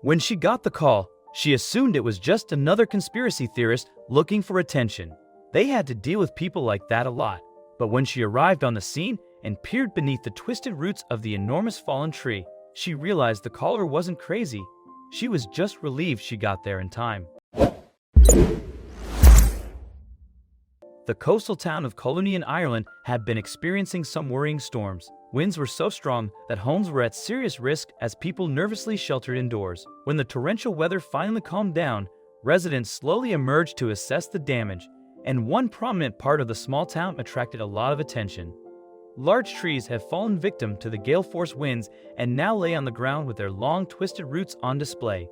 When she got the call, she assumed it was just another conspiracy theorist looking for attention. They had to deal with people like that a lot. But when she arrived on the scene and peered beneath the twisted roots of the enormous fallen tree, she realized the caller wasn't crazy. She was just relieved she got there in time. The coastal town of Colony in Ireland had been experiencing some worrying storms. Winds were so strong that homes were at serious risk as people nervously sheltered indoors. When the torrential weather finally calmed down, residents slowly emerged to assess the damage, and one prominent part of the small town attracted a lot of attention. Large trees have fallen victim to the gale-force winds and now lay on the ground with their long, twisted roots on display.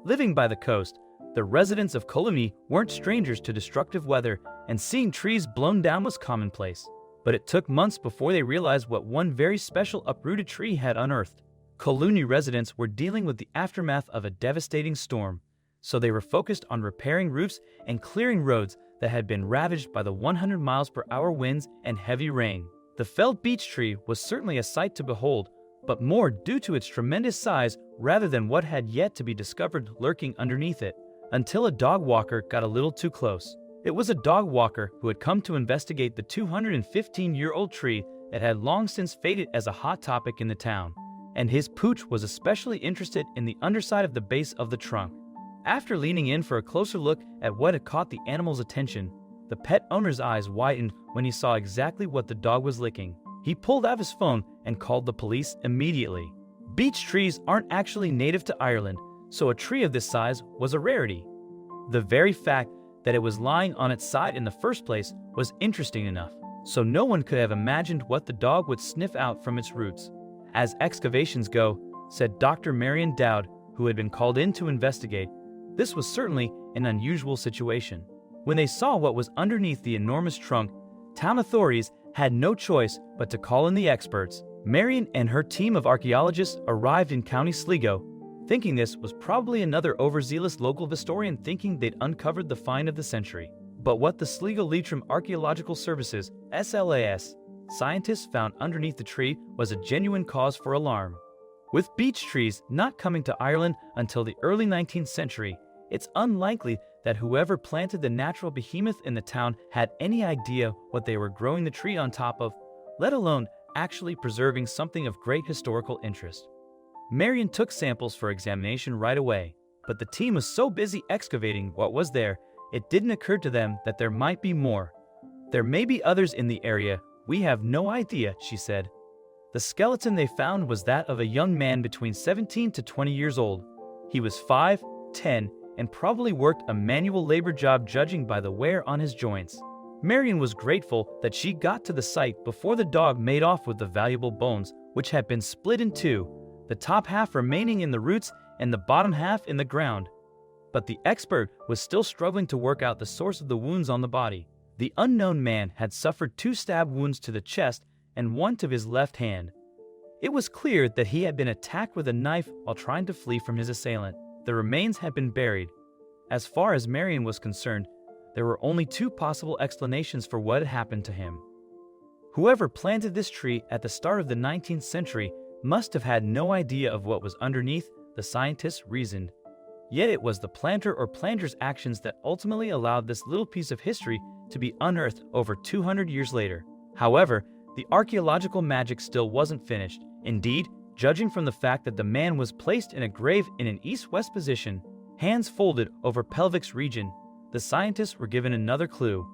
Living by the coast, the residents of Colony weren't strangers to destructive weather, and seeing trees blown down was commonplace. But it took months before they realized what one very special uprooted tree had unearthed. Colony residents were dealing with the aftermath of a devastating storm, so they were focused on repairing roofs and clearing roads that had been ravaged by the 100 miles per hour winds and heavy rain. The felled beech tree was certainly a sight to behold, but more due to its tremendous size rather than what had yet to be discovered lurking underneath it, until a dog walker got a little too close. It was a dog walker who had come to investigate the 215-year-old tree that had long since faded as a hot topic in the town, and his pooch was especially interested in the underside of the base of the trunk. After leaning in for a closer look at what had caught the animal's attention, the pet owner's eyes widened when he saw exactly what the dog was licking. He pulled out his phone and called the police immediately. Beech trees aren't actually native to Ireland, so a tree of this size was a rarity. The very fact that it was lying on its side in the first place was interesting enough, so no one could have imagined what the dog would sniff out from its roots. As excavations go, said Dr. Marion Dowd, who had been called in to investigate, this was certainly an unusual situation. When they saw what was underneath the enormous trunk, town authorities had no choice but to call in the experts. Marion and her team of archaeologists arrived in County Sligo, thinking this was probably another overzealous local historian thinking they'd uncovered the find of the century. But what the Sligo Leitrim Archaeological Services (SLAS) scientists found underneath the tree was a genuine cause for alarm. With beech trees not coming to Ireland until the early 19th century, it's unlikely that whoever planted the natural behemoth in the town had any idea what they were growing the tree on top of, let alone actually preserving something of great historical interest. Marion took samples for examination right away, but the team was so busy excavating what was there, it didn't occur to them that there might be more. There may be others in the area, we have no idea, she said. The skeleton they found was that of a young man between 17 to 20 years old. He was 5'10", and probably worked a manual labor job judging by the wear on his joints. Marion was grateful that she got to the site before the dog made off with the valuable bones, which had been split in two, the top half remaining in the roots and the bottom half in the ground. But the expert was still struggling to work out the source of the wounds on the body. The unknown man had suffered 2 stab wounds to the chest and 1 to his left hand. It was clear that he had been attacked with a knife while trying to flee from his assailant. The remains had been buried. As far as Marion was concerned, there were only 2 possible explanations for what had happened to him. Whoever planted this tree at the start of the 19th century must have had no idea of what was underneath, the scientists reasoned. Yet it was the planter or planters' actions that ultimately allowed this little piece of history to be unearthed over 200 years later. However, the archaeological magic still wasn't finished. Indeed, judging from the fact that the man was placed in a grave in an east-west position, hands folded over pelvis region, the scientists were given another clue.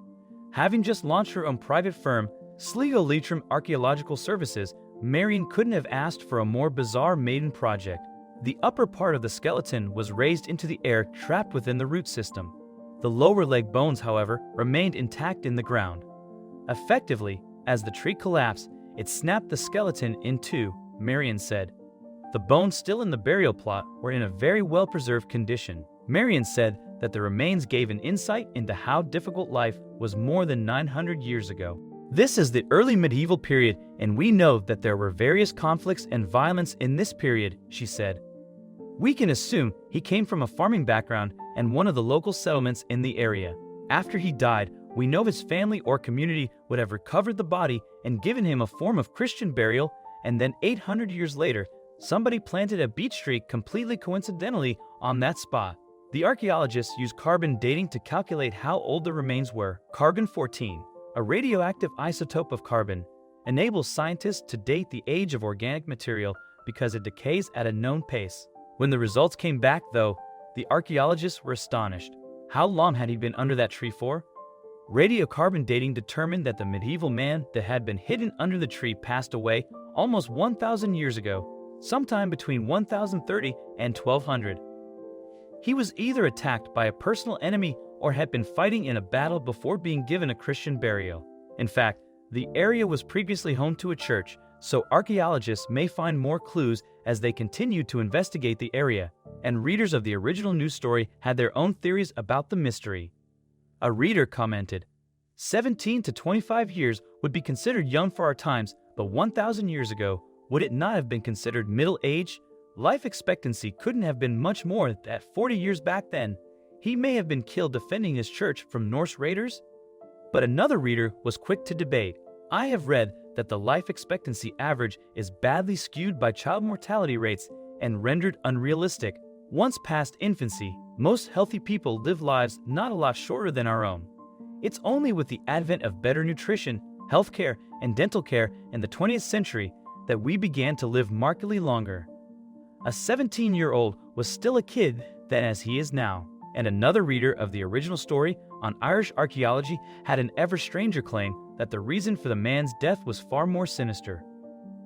Having just launched her own private firm, Sligo Leitrim Archaeological Services, Marion couldn't have asked for a more bizarre maiden project. The upper part of the skeleton was raised into the air, trapped within the root system. The lower leg bones, however, remained intact in the ground. Effectively, as the tree collapsed, it snapped the skeleton in two, Marion said. The bones still in the burial plot were in a very well-preserved condition. Marion said that the remains gave an insight into how difficult life was more than 900 years ago. This is the early medieval period, and we know that there were various conflicts and violence in this period, she said. We can assume he came from a farming background and one of the local settlements in the area. After he died, we know his family or community would have recovered the body and given him a form of Christian burial, and then 800 years later, Somebody planted a beech tree completely coincidentally on that spot. The archaeologists used carbon dating to calculate how old the remains were. Carbon-14, a radioactive isotope of carbon, enables scientists to date the age of organic material because it decays at a known pace. When the results came back, though, the archaeologists were astonished. How long had he been under that tree for? Radiocarbon dating determined that the medieval man that had been hidden under the tree passed away almost 1,000 years ago, sometime between 1030 and 1200. He was either attacked by a personal enemy or had been fighting in a battle before being given a Christian burial. In fact, the area was previously home to a church, so archaeologists may find more clues as they continue to investigate the area, and readers of the original news story had their own theories about the mystery. A reader commented, 17 to 25 years would be considered young for our times, but 1,000 years ago, would it not have been considered middle age? Life expectancy couldn't have been much more than 40 years back then. He may have been killed defending his church from Norse raiders? But another reader was quick to debate. I have read that the life expectancy average is badly skewed by child mortality rates and rendered unrealistic. Once past infancy, most healthy people live lives not a lot shorter than our own. It's only with the advent of better nutrition, healthcare, and dental care in the 20th century that we began to live markedly longer. A 17-year-old was still a kid then as he is now. And another reader of the original story on Irish archaeology had an ever stranger claim that the reason for the man's death was far more sinister.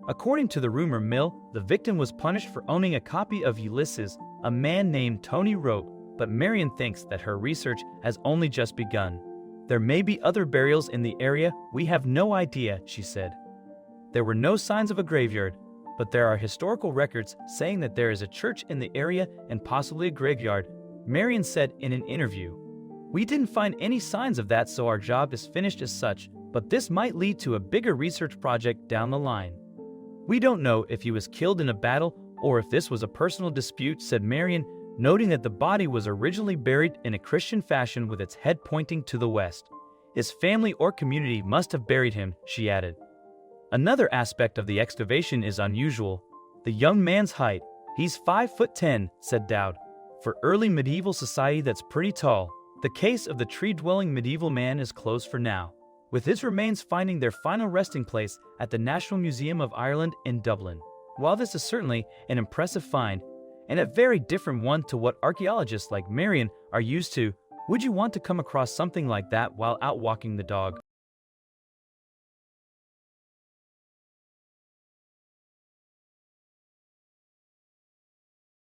According to the rumor mill, the victim was punished for owning a copy of Ulysses, a man named Tony wrote, but Marion thinks that her research has only just begun. There may be other burials in the area, we have no idea, she said. There were no signs of a graveyard, but there are historical records saying that there is a church in the area and possibly a graveyard, Marion said in an interview. We didn't find any signs of that, so our job is finished as such, but this might lead to a bigger research project down the line. We don't know if he was killed in a battle or if this was a personal dispute, said Marion, noting that the body was originally buried in a Christian fashion with its head pointing to the west. His family or community must have buried him, she added. Another aspect of the excavation is unusual. The young man's height. He's 5'10", said Dowd. For early medieval society, that's pretty tall. The case of the tree-dwelling medieval man is closed for now, with his remains finding their final resting place at the National Museum of Ireland in Dublin. While this is certainly an impressive find, and a very different one to what archaeologists like Marion are used to, would you want to come across something like that while out walking the dog?